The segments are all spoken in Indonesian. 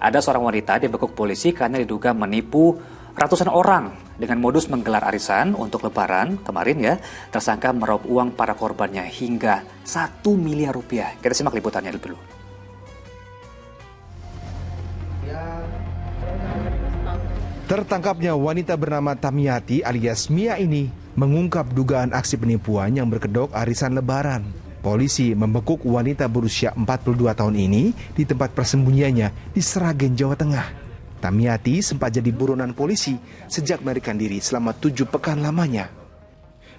Ada seorang wanita dibekuk polisi karena diduga menipu ratusan orang dengan modus menggelar arisan untuk lebaran kemarin ya. Tersangka meraup uang para korbannya hingga 1 miliar rupiah. Kita simak liputannya dulu. Tertangkapnya wanita bernama Tamiati alias Mia ini mengungkap dugaan aksi penipuan yang berkedok arisan lebaran. Polisi membekuk wanita berusia 42 tahun ini di tempat persembunyiannya di Sragen, Jawa Tengah. Tamiati sempat jadi buronan polisi sejak melarikan diri selama 7 pekan lamanya.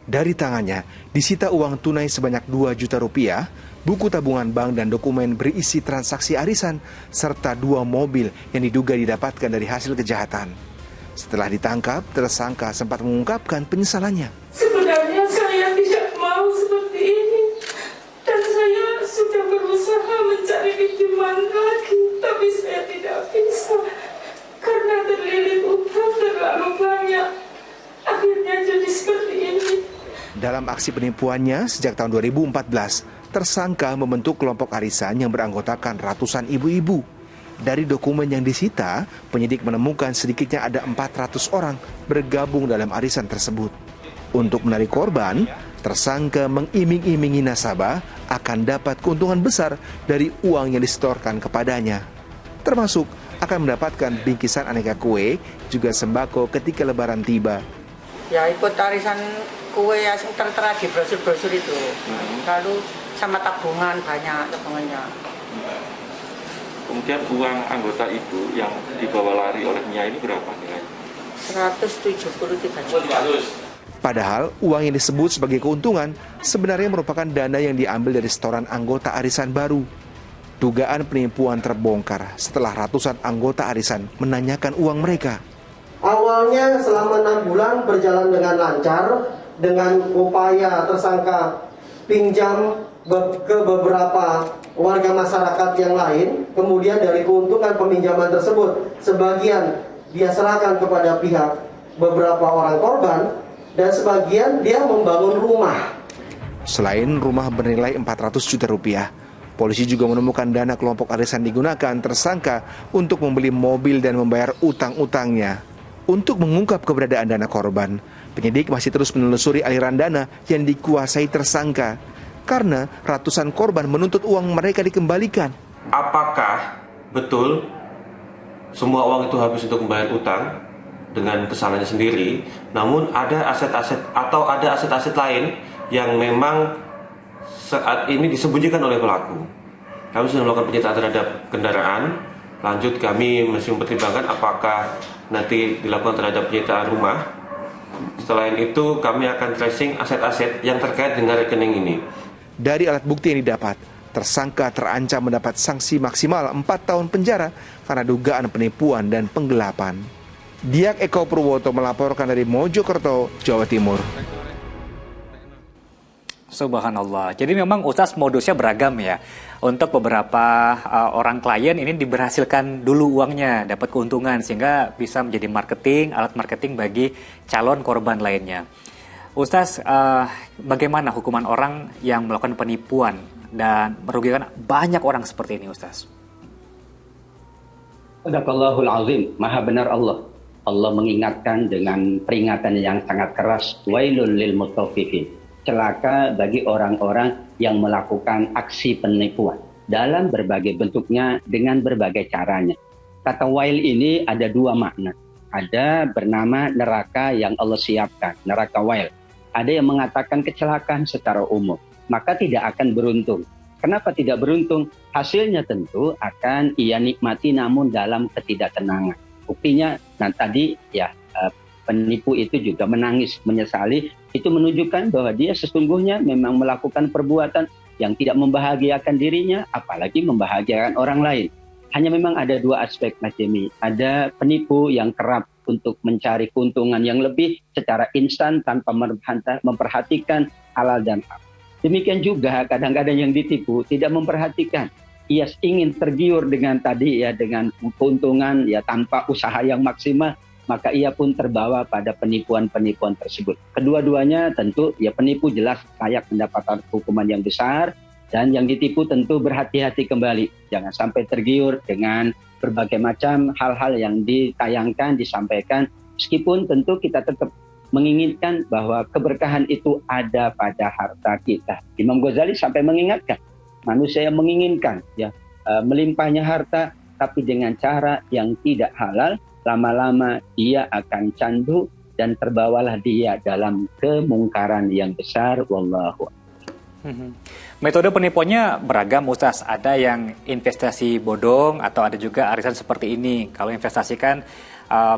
Dari tangannya disita uang tunai sebanyak 2 juta rupiah, buku tabungan bank dan dokumen berisi transaksi arisan, serta 2 mobil yang diduga didapatkan dari hasil kejahatan. Setelah ditangkap, tersangka sempat mengungkapkan penyesalannya. Sebenarnya saya tidak mau seperti ini. Dan saya sudah berusaha mencari pinjaman lagi. Tapi saya tidak bisa. Karena terlilit utang terlalu banyak. Akhirnya jadi seperti ini. Dalam aksi penipuannya sejak tahun 2014, tersangka membentuk kelompok arisan yang beranggotakan ratusan ibu-ibu. Dari dokumen yang disita, penyidik menemukan sedikitnya ada 400 orang bergabung dalam arisan tersebut. Untuk menarik korban, tersangka mengiming-imingi nasabah akan dapat keuntungan besar dari uang yang disetorkan kepadanya. Termasuk akan mendapatkan bingkisan aneka kue, juga sembako ketika lebaran tiba. Ya ikut arisan kue yang tertera di brosur-brosur itu. Lalu sama tabungan banyak tabungannya. Kemudian uang anggota itu yang dibawa lari oleh Mia ini berapa nilainya? 173 juta. Padahal uang yang disebut sebagai keuntungan sebenarnya merupakan dana yang diambil dari setoran anggota arisan baru. Dugaan penipuan terbongkar setelah ratusan anggota arisan menanyakan uang mereka. Awalnya selama 6 bulan berjalan dengan lancar dengan upaya tersangka pinjam ke beberapa warga masyarakat yang lain. Kemudian dari keuntungan peminjaman tersebut sebagian dia serahkan kepada pihak beberapa orang korban dan sebagian dia membangun rumah. Selain rumah bernilai 400 juta rupiah, polisi juga menemukan dana kelompok arisan digunakan tersangka untuk membeli mobil dan membayar utang-utangnya. Untuk mengungkap keberadaan dana korban, penyidik masih terus menelusuri aliran dana yang dikuasai tersangka. Karena ratusan korban menuntut uang mereka dikembalikan. Apakah betul semua uang itu habis untuk membayar utang dengan kesalahannya sendiri, namun ada aset-aset atau ada aset-aset lain yang memang saat ini disembunyikan oleh pelaku? Kami sudah melakukan penyitaan terhadap kendaraan. Lanjut kami masih mempertimbangkan apakah nanti dilakukan terhadap penyitaan rumah. Selain itu kami akan tracing aset-aset yang terkait dengan rekening ini. Dari alat bukti yang didapat, tersangka terancam mendapat sanksi maksimal 4 tahun penjara karena dugaan penipuan dan penggelapan. Diak Eko Purwoto melaporkan dari Mojokerto, Jawa Timur. Subhanallah. Jadi memang Ustaz modusnya beragam ya. Untuk beberapa orang klien ini diberhasilkan dulu uangnya, dapat keuntungan sehingga bisa menjadi alat marketing bagi calon korban lainnya. Ustaz, bagaimana hukuman orang yang melakukan penipuan dan merugikan banyak orang seperti ini, Ustaz? Sadaqallahul azim, maha benar Allah. Allah mengingatkan dengan peringatan yang sangat keras, wailul lil mutaffifin. Celaka bagi orang-orang yang melakukan aksi penipuan dalam berbagai bentuknya dengan berbagai caranya. Kata wail ini ada 2 makna. Ada bernama neraka yang Allah siapkan, neraka wail. Ada yang mengatakan kecelakaan secara umum, maka tidak akan beruntung. Kenapa tidak beruntung? Hasilnya tentu akan ia nikmati namun dalam ketidaktenangan. Buktinya, tadi ya penipu itu juga menangis, menyesali. Itu menunjukkan bahwa dia sesungguhnya memang melakukan perbuatan yang tidak membahagiakan dirinya, apalagi membahagiakan orang lain. Hanya memang ada 2 aspek, Mas Jemi. Ada penipu yang kerap untuk mencari keuntungan yang lebih secara instan tanpa memperhatikan halal dan haram. Demikian juga kadang-kadang yang ditipu tidak memperhatikan. Ia ingin tergiur dengan dengan keuntungan ya tanpa usaha yang maksimal, maka ia pun terbawa pada penipuan-penipuan tersebut. Kedua-duanya tentu ya penipu jelas layak mendapatkan hukuman yang besar, dan yang ditipu tentu berhati-hati kembali. Jangan sampai tergiur dengan berbagai macam hal-hal yang ditayangkan, disampaikan, meskipun tentu kita tetap menginginkan bahwa keberkahan itu ada pada harta kita. Imam Ghazali sampai mengingatkan, manusia yang menginginkan melimpahnya harta, tapi dengan cara yang tidak halal, lama-lama dia akan candu dan terbawalah dia dalam kemungkaran yang besar. Wallahu a'lam. Metode penipuannya beragam, Ustaz. Ada yang investasi bodong atau ada juga arisan seperti ini. Kalau investasikan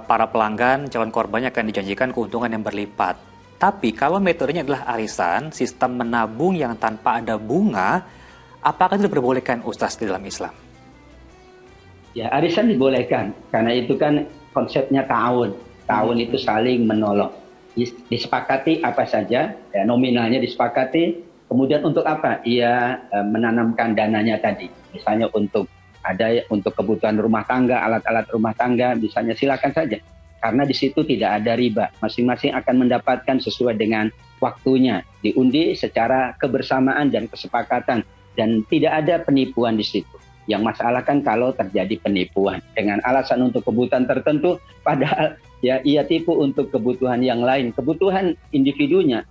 para pelanggan, calon korbannya akan dijanjikan keuntungan yang berlipat. Tapi kalau metodenya adalah arisan, sistem menabung yang tanpa ada bunga, apakah itu diperbolehkan, Ustaz, di dalam Islam? Ya, arisan dibolehkan karena itu kan konsepnya ta'awun. Ta'awun itu saling menolong. Disepakati apa saja, ya, nominalnya disepakati. Kemudian untuk apa? Ia menanamkan dananya tadi. Misalnya untuk kebutuhan rumah tangga, alat-alat rumah tangga, misalnya silakan saja. Karena di situ tidak ada riba. Masing-masing akan mendapatkan sesuai dengan waktunya. Diundi secara kebersamaan dan kesepakatan. Dan tidak ada penipuan di situ. Yang masalah kan kalau terjadi penipuan. Dengan alasan untuk kebutuhan tertentu, padahal ya ia tipu untuk kebutuhan yang lain. Kebutuhan individunya,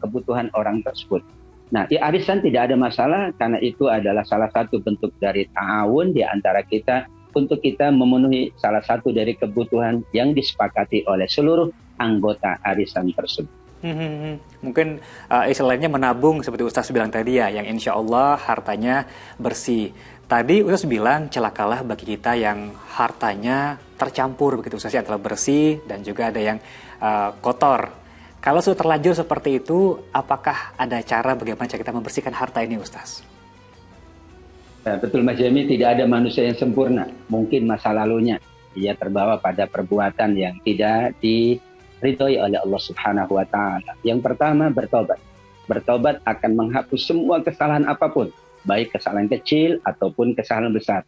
kebutuhan orang tersebut. Nah, di arisan tidak ada masalah karena itu adalah salah satu bentuk dari ta'awun di antara kita untuk kita memenuhi salah satu dari kebutuhan yang disepakati oleh seluruh anggota arisan tersebut. Mungkin istilahnya menabung seperti Ustaz bilang tadi ya, yang insya Allah hartanya bersih. Tadi Ustaz bilang celakalah bagi kita yang hartanya tercampur begitu Ustaz, antara bersih dan juga ada yang kotor. Kalau sudah terlanjur seperti itu, apakah ada cara bagaimana cara kita membersihkan harta ini, Ustaz? Ya, betul Mas Jami, tidak ada manusia yang sempurna. Mungkin masa lalunya ia terbawa pada perbuatan yang tidak diridhoi oleh Allah Subhanahu wa Ta'ala. Yang pertama, bertobat. Bertobat akan menghapus semua kesalahan apapun, baik kesalahan kecil ataupun kesalahan besar.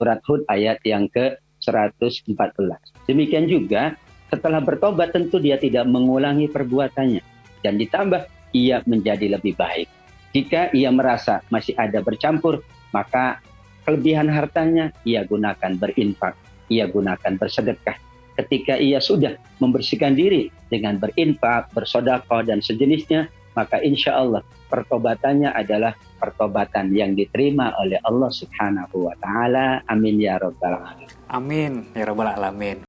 Surat Hud ayat yang ke-114. Demikian juga setelah bertobat tentu dia tidak mengulangi perbuatannya. Dan ditambah ia menjadi lebih baik. Jika ia merasa masih ada bercampur, maka kelebihan hartanya ia gunakan berinfak. Ia gunakan bersedekah. Ketika ia sudah membersihkan diri dengan berinfak, bersedekah dan sejenisnya, maka insya Allah pertobatannya adalah pertobatan yang diterima oleh Allah Subhanahu wa Ta'ala. Amin ya Rabbal Alamin. Amin ya Rabbal Alamin.